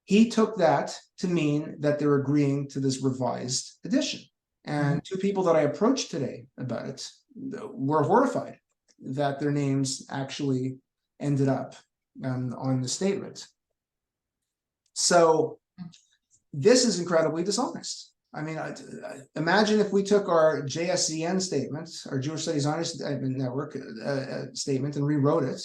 He took that to mean that they're agreeing to this revised edition. And 2 people that I approached today about it were horrified that their names actually ended up on the statement. So this is incredibly dishonest. I mean, imagine if we took our JSZN statement, our Jewish Studies Zionist Network statement, and rewrote it,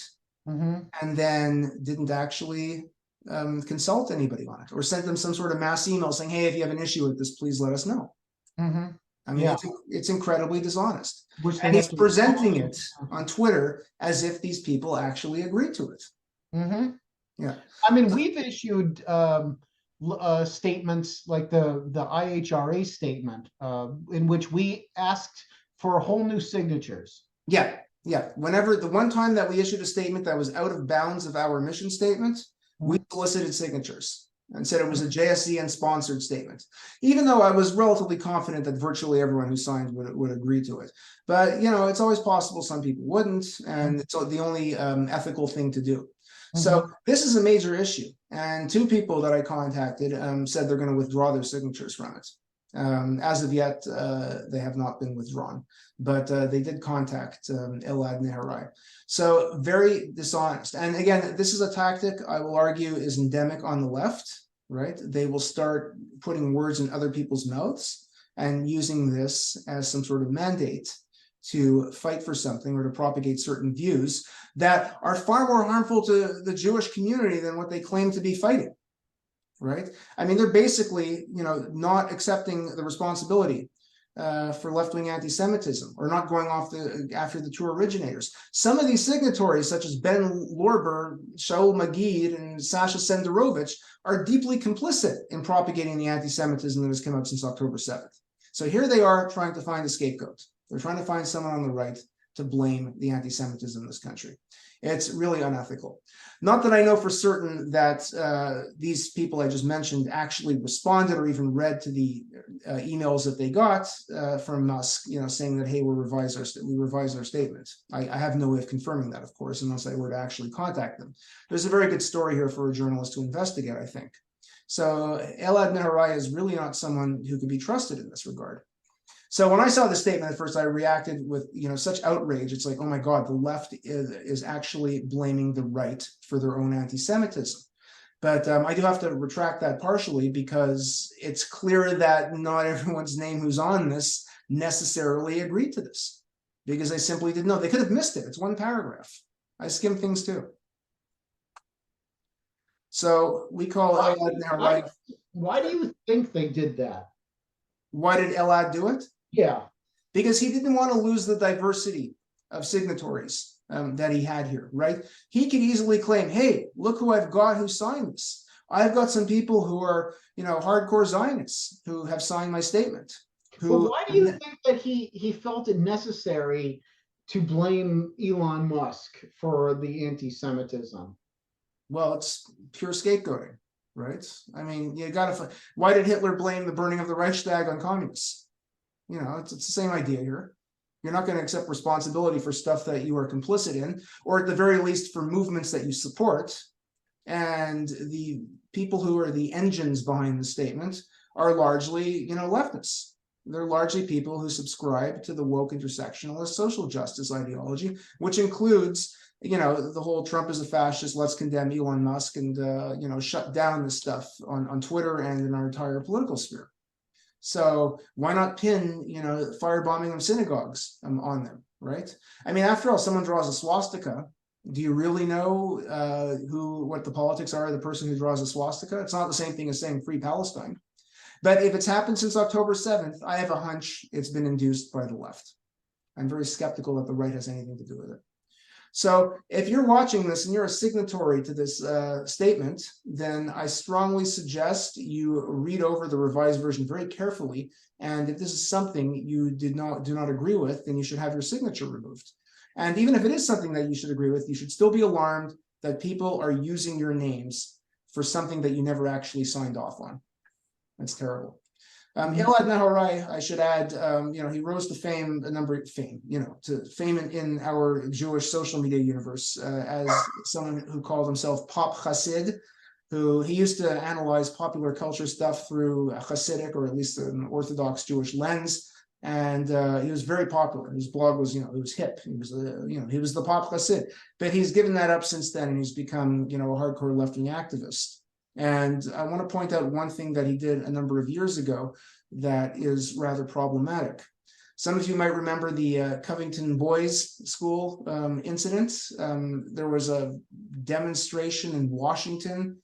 and then didn't actually consult anybody on it, or sent them some sort of mass email saying, hey, if you have an issue with this, please let us know. I mean, it's incredibly dishonest. And he's presenting it on Twitter as if these people actually agreed to it. Yeah. I mean, we've issued statements like the IHRA statement, in which we asked for whole new signatures. Yeah. Whenever the one time that we issued a statement that was out of bounds of our mission statement, we solicited signatures and said it was a JSCN sponsored statement, even though I was relatively confident that virtually everyone who signed would agree to it. But, it's always possible some people wouldn't, and it's the only ethical thing to do. So this is a major issue. And 2 people that I contacted said they're going to withdraw their signatures from it. As of yet, they have not been withdrawn, but they did contact Elad Nehorai. So very dishonest. And again, this is a tactic I will argue is endemic on the left, right? They will start putting words in other people's mouths and using this as some sort of mandate to fight for something or to propagate certain views that are far more harmful to the Jewish community than what they claim to be fighting, right? I mean, they're basically, not accepting the responsibility for left-wing anti-Semitism, or not going after the true originators. Some of these signatories, such as Ben Lorber, Shaul Magid, and Sasha Senderovich, are deeply complicit in propagating the anti-Semitism that has come up since October 7th. So here they are trying to find a scapegoat. They're trying to find someone on the right to blame the anti-Semitism in this country. It's really unethical. Not that I know for certain that these people I just mentioned actually responded or even read to the emails that they got from Musk, saying that, hey, we revised our statement. I have no way of confirming that, of course, unless I were to actually contact them. There's a very good story here for a journalist to investigate, I think. So Elad Nehorai is really not someone who can be trusted in this regard. So when I saw the statement at first, I reacted with such outrage. It's like, oh my God, the left is actually blaming the right for their own anti-Semitism. But I do have to retract that partially, because it's clear that not everyone's name who's on this necessarily agreed to this, because they simply didn't know. They could have missed it. It's one paragraph. I skim things too. So we call Elad Nehorai. Why do you think they did that? Why did Elad do it? Yeah. Because he didn't want to lose the diversity of signatories that he had here, right? He could easily claim, hey, look who I've got who signed this. I've got some people who are, hardcore Zionists who have signed my statement. Well, why do you think that he felt it necessary to blame Elon Musk for the anti-Semitism? Well, it's pure scapegoating, right? I mean, why did Hitler blame the burning of the Reichstag on communists? It's the same idea here. You're not going to accept responsibility for stuff that you are complicit in, or at the very least for movements that you support. And the people who are the engines behind the statement are largely, leftists. They're largely people who subscribe to the woke intersectionalist social justice ideology, which includes, the whole Trump is a fascist, let's condemn Elon Musk and, shut down this stuff on Twitter and in our entire political sphere. So why not pin, firebombing of synagogues on them, right? I mean, after all, someone draws a swastika. Do you really know what the politics are of the person who draws a swastika? It's not the same thing as saying free Palestine. But if it's happened since October 7th, I have a hunch it's been induced by the left. I'm very skeptical that the right has anything to do with it. So if you're watching this and you're a signatory to this statement, then I strongly suggest you read over the revised version very carefully. And if this is something you do not agree with, then you should have your signature removed. And even if it is something that you should agree with, you should still be alarmed that people are using your names for something that you never actually signed off on. That's terrible. Elad Nehorai, I should add, he rose to fame, to fame in our Jewish social media universe as someone who called himself Pop Hasid, who he used to analyze popular culture stuff through a Hasidic, or at least an Orthodox Jewish lens. And he was very popular. His blog was, it was hip. He was, he was the Pop Hasid. But he's given that up since then, and he's become, a hardcore left-wing activist. And I want to point out one thing that he did a number of years ago that is rather problematic. Some of you might remember the Covington Boys School incident. There was a demonstration in Washington.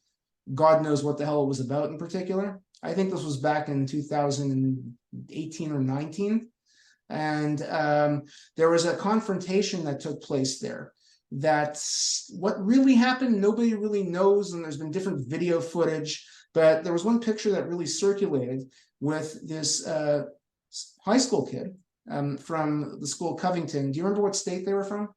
God knows what the hell it was about in particular. I think this was back in 2018 or 19. And there was a confrontation that took place there. That's what really happened. Nobody really knows, and there's been different video footage, but there was one picture that really circulated with this high school kid from the school Covington. Do you remember what state they were from?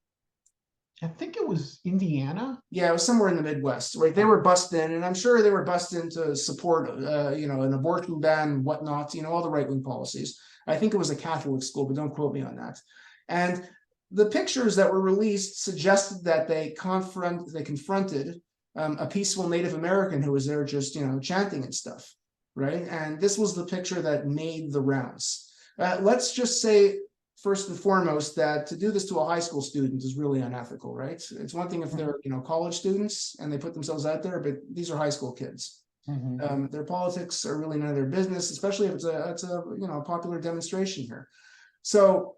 I think it was Indiana. Yeah, it was somewhere in the Midwest, right? They were bussed in, and I'm sure they were bussed in to support, an abortion ban and whatnot, all the right-wing policies. I think it was a Catholic school, but don't quote me on that. And the pictures that were released suggested that they confronted a peaceful Native American who was there just, chanting and stuff, right? And this was the picture that made the rounds. Let's just say, first and foremost, that to do this to a high school student is really unethical, right? It's one thing if they're, college students and they put themselves out there, but these are high school kids. Their politics are really none of their business, especially if it's a popular demonstration here. So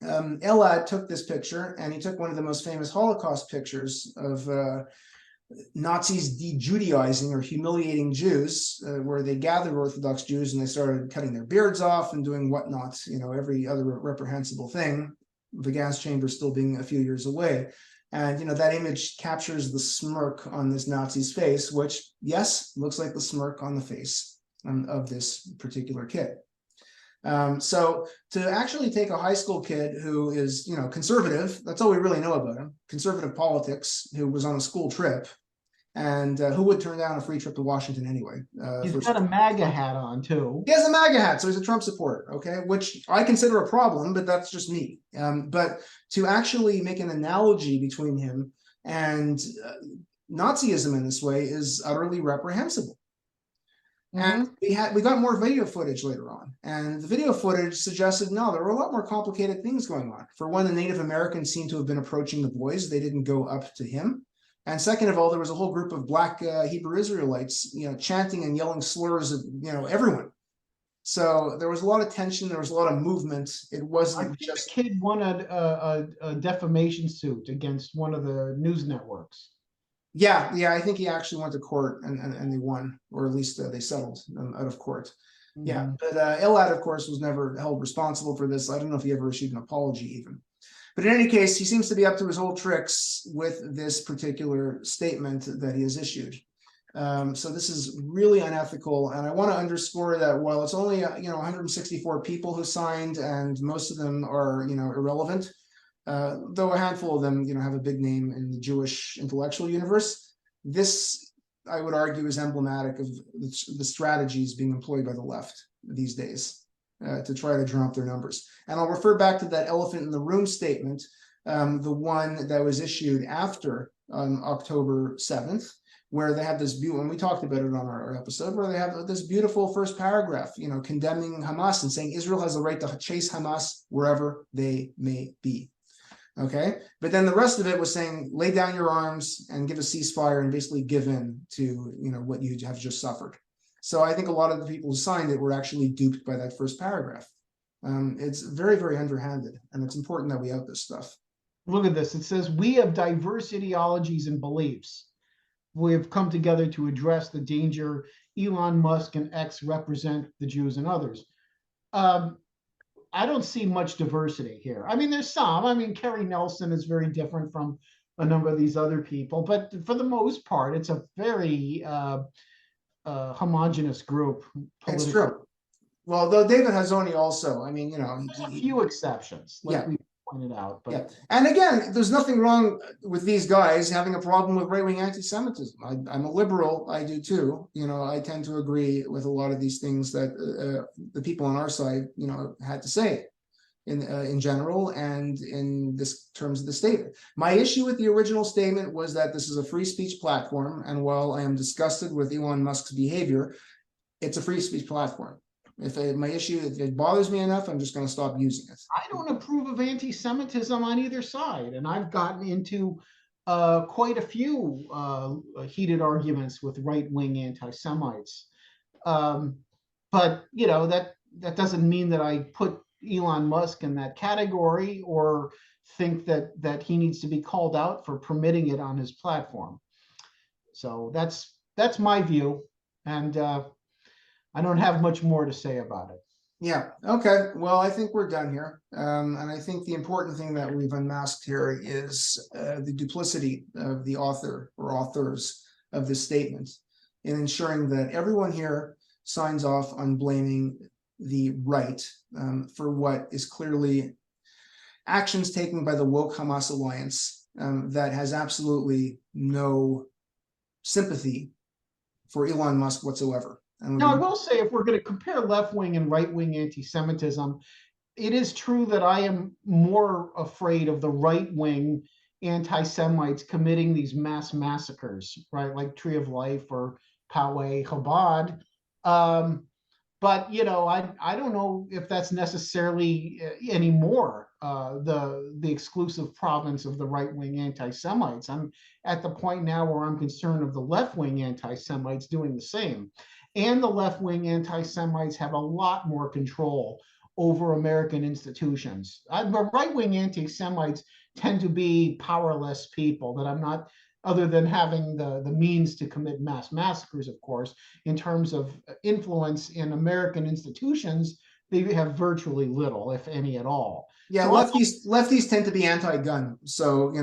Elad took this picture, and he took one of the most famous Holocaust pictures of Nazis de-Judaizing or humiliating Jews, where they gathered Orthodox Jews and they started cutting their beards off and doing whatnot, every other reprehensible thing, the gas chamber still being a few years away. And, that image captures the smirk on this Nazi's face, which, yes, looks like the smirk on the face of this particular kid. So to actually take a high school kid who is, conservative, that's all we really know about him, conservative politics, who was on a school trip, and who would turn down a free trip to Washington anyway? He's got a MAGA hat on too. He has a MAGA hat, so he's a Trump supporter, okay, which I consider a problem, but that's just me. But to actually make an analogy between him and Nazism in this way is utterly reprehensible. And we got more video footage later on, and the video footage suggested no, there were a lot more complicated things going on. For one, the Native Americans seemed to have been approaching the boys; they didn't go up to him. And second of all, there was a whole group of black Hebrew Israelites, chanting and yelling slurs at everyone. So there was a lot of tension. There was a lot of movement. It wasn't just. The kid won a defamation suit against one of the news networks. Yeah, I think he actually went to court and they won, or at least they settled out of court. Yeah, but Elad, of course, was never held responsible for this. I don't know if he ever issued an apology even. But in any case, he seems to be up to his old tricks with this particular statement that he has issued. So this is really unethical, and I want to underscore that while it's only 164 people who signed, and most of them are irrelevant, though a handful of them have a big name in the Jewish intellectual universe, this I would argue is emblematic of the strategies being employed by the left these days. To try to drum up their numbers. And I'll refer back to that elephant in the room statement, the one that was issued after October 7th, where they have this beautiful, and we talked about it on our episode, where they have this beautiful first paragraph, condemning Hamas and saying Israel has the right to chase Hamas wherever they may be. Okay, but then the rest of it was saying lay down your arms and give a ceasefire and basically give in to what you have just suffered. So I think a lot of the people who signed it were actually duped by that first paragraph. It's very, very underhanded, and it's important that we out this stuff. Look at this. It says, we have diverse ideologies and beliefs. We have come together to address the danger Elon Musk and X represent the Jews and others. I don't see much diversity here. I mean, there's some. I mean, Kerry Nelson is very different from a number of these other people, but for the most part, it's a very homogenous group. It's true. Well, though David Hazony also, I mean, a few exceptions, like we pointed out. But yeah, and again, there's nothing wrong with these guys having a problem with right-wing anti-Semitism. I'm a liberal. I do too. I tend to agree with a lot of these things that the people on our side, had to say in general and in this terms of the statement. My issue with the original statement was that this is a free speech platform, and while I am disgusted with Elon Musk's behavior, it's a free speech platform. If it bothers me enough, I'm just going to stop using it. I don't approve of anti-Semitism on either side, and I've gotten into quite a few heated arguments with right-wing anti-Semites. But that doesn't mean that I put Elon Musk in that category or think that he needs to be called out for permitting it on his platform. So that's my view, and I don't have much more to say about it. Yeah. Okay. Well, I think we're done here. And I think the important thing that we've unmasked here is the duplicity of the author or authors of this statement in ensuring that everyone here signs off on blaming the right for what is clearly actions taken by the Woke-Hamas alliance that has absolutely no sympathy for Elon Musk whatsoever. Now, I will say, if we're going to compare left-wing and right-wing anti-Semitism, it is true that I am more afraid of the right-wing anti-Semites committing these mass massacres, right, like Tree of Life or Poway Chabad. But I don't know if that's necessarily anymore the exclusive province of the right-wing anti-Semites. I'm at the point now where I'm concerned of the left-wing anti-Semites doing the same. And the left-wing anti-Semites have a lot more control over American institutions. The right-wing anti-Semites tend to be powerless people that I'm not, other than having the means to commit mass massacres, of course, in terms of influence in American institutions, they have virtually little, if any at all. Yeah, so lefties tend to be anti-gun. So,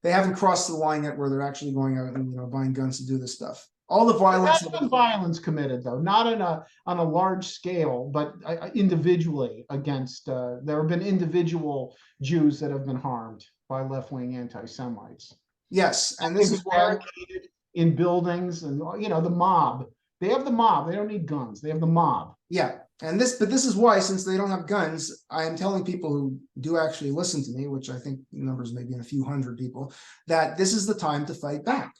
they haven't crossed the line yet where they're actually going out and, buying guns to do this stuff. all the violence. That's been violence committed, though, not on a large scale, but individually against. There have been individual Jews that have been harmed by left-wing anti-Semites. Yes, and this is why barricaded in buildings, and the mob. They have the mob. They don't need guns. They have the mob. Yeah, but this is why, since they don't have guns, I am telling people who do actually listen to me, which I think the numbers may be in a few hundred people, that this is the time to fight back.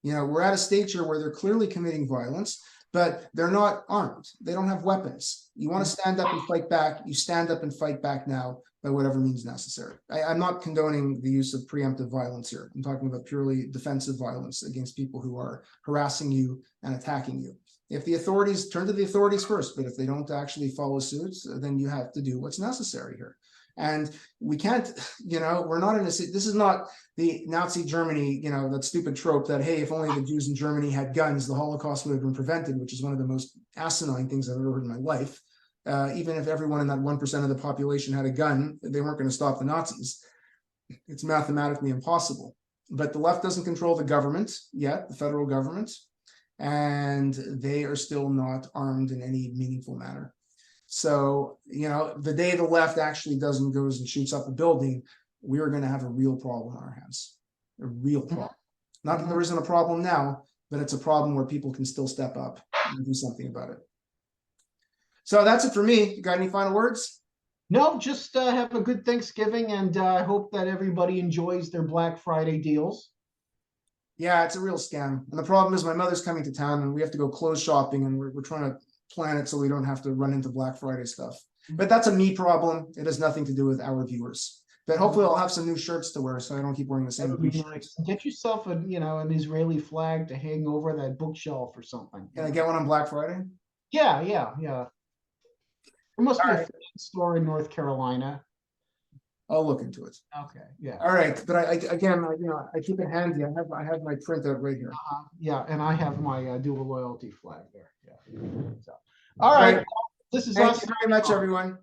We're at a stage here where they're clearly committing violence, but they're not armed. They don't have weapons. You want to stand up and fight back, you stand up and fight back now by whatever means necessary. I'm not condoning the use of preemptive violence here. I'm talking about purely defensive violence against people who are harassing you and attacking you. If the authorities, turn to the authorities first, but if they don't actually follow suit, then you have to do what's necessary here. And we can't, we're not in a, this is not the Nazi Germany, that stupid trope that, hey, if only the Jews in Germany had guns, the Holocaust would have been prevented, which is one of the most asinine things I've ever heard in my life. Even if everyone in that 1% of the population had a gun, they weren't going to stop the Nazis. It's mathematically impossible. But the left doesn't control the government yet, the federal government, and they are still not armed in any meaningful manner. So, the day the left actually goes and shoots up a building, we are going to have a real problem on our hands. A real problem. Not that there isn't a problem now, but it's a problem where people can still step up and do something about it. So that's it for me. You got any final words? No, just have a good Thanksgiving, and I hope that everybody enjoys their Black Friday deals. Yeah, it's a real scam. And the problem is my mother's coming to town and we have to go clothes shopping, and we're trying to plan it so we don't have to run into Black Friday stuff. But that's a me problem. It has nothing to do with our viewers. But hopefully I'll have some new shirts to wear so I don't keep wearing the same nice. Get yourself an Israeli flag to hang over that bookshelf or something. Can I get one on Black Friday? Yeah. There must be a store in North Carolina. I'll look into it. Okay. Yeah. All right. But I keep it handy. I have my printout right here. Yeah, and I have my dual loyalty flag there. Yeah. So, all right. This is Thank you very much, everyone.